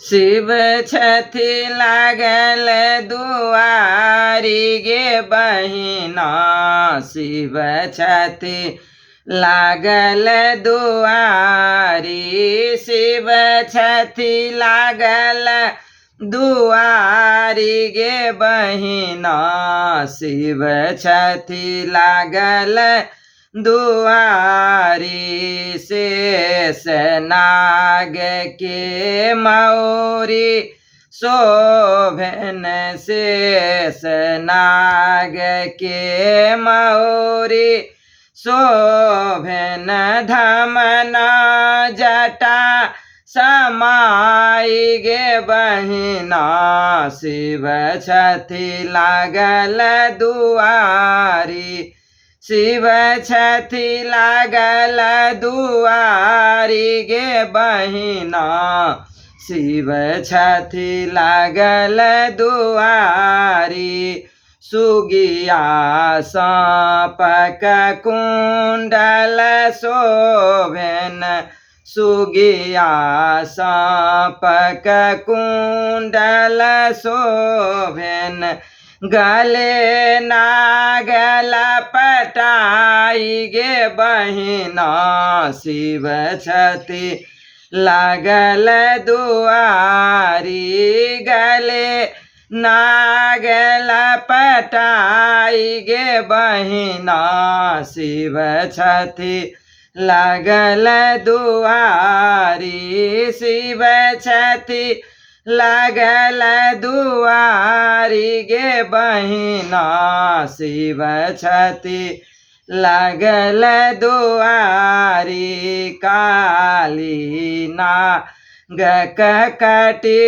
शिव छथि लागल दुआरी गे बहिना, शिव छथि लागल दुआरी, शिव छथि लागल दुआरी गे बहिना, शिव छथि लागल दुआरी। शेष नाग के मौरी शोभन, शेष नाग के मौरी शोभन, धमना जटा समाई गे बहिना, शिव छथि लागल दुआरी, शिव छथि लागल दुआरी गे बहिना, शिव छथि लागल दुआरी। सुगिया साँपक कुंडल शोभन, सुगिया साँपक कुंडल शोभन, गले नागल पटाई गे बहिना, शिव छथि लागल दुआरी, गले नागल पटाई गे बहिना, शिव छथि लागल दुआरी, शिव छथि लागल दुआरी गे बहिना, शिव छथि लागल दुआरी। काली नाग ककटि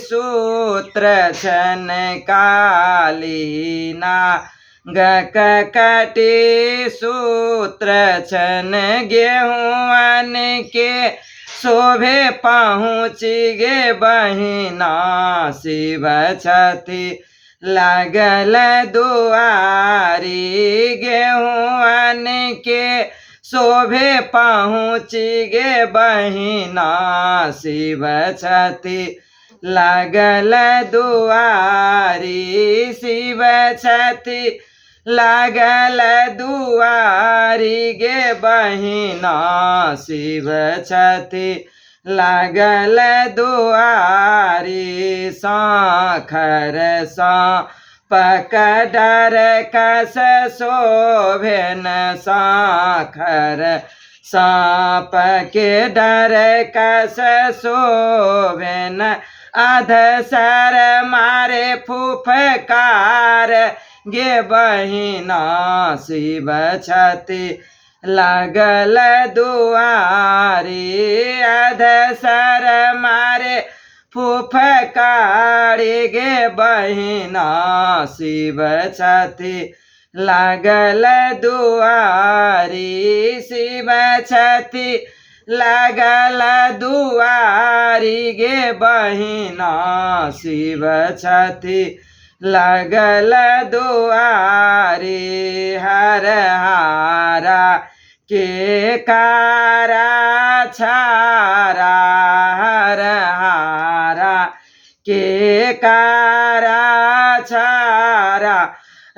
सूत्र छन, काली नाग ककटि सूत्र छन, गेहुअन के शोभे पहुँची गे बहिना, शिव छथि लागल दुआरी, गेहुअन के शोभे पहुँची गे बहिना, शिव छथि लागल दुआरी, शिव छथि लागल दुआरी गे बहिना, शिव छथि लागल दुआरी। साखर साँपक डरकस शोभन, साखर साँप के डरकस शोभन, अधसर मारे फुफकार गे बहिना, शिव छथि लागल दुआरी, अधसर मारे फुफकार गे बहिना, शिव छथि लागल दुआरी, शिव छथि लागल दुआरी गे बहिना, शिव छथि लागल दुआरी। हर हारा के कारा छारा, हर हारा के कारा छारा,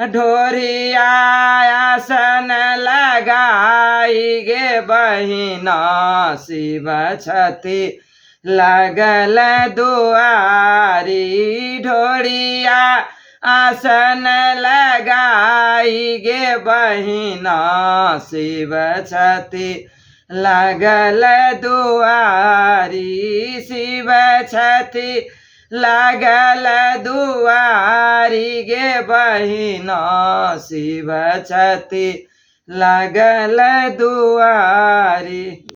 ढोरिया आसन लगाई गे बहिना, शिव छथि लागल दुआरी, ढोरिया आसन लगाई गे बहिना, शिव छथि लागल दुआरी, शिव छथि लागल दुआरी गे बहिना, शिव छथि लागल दुआरी।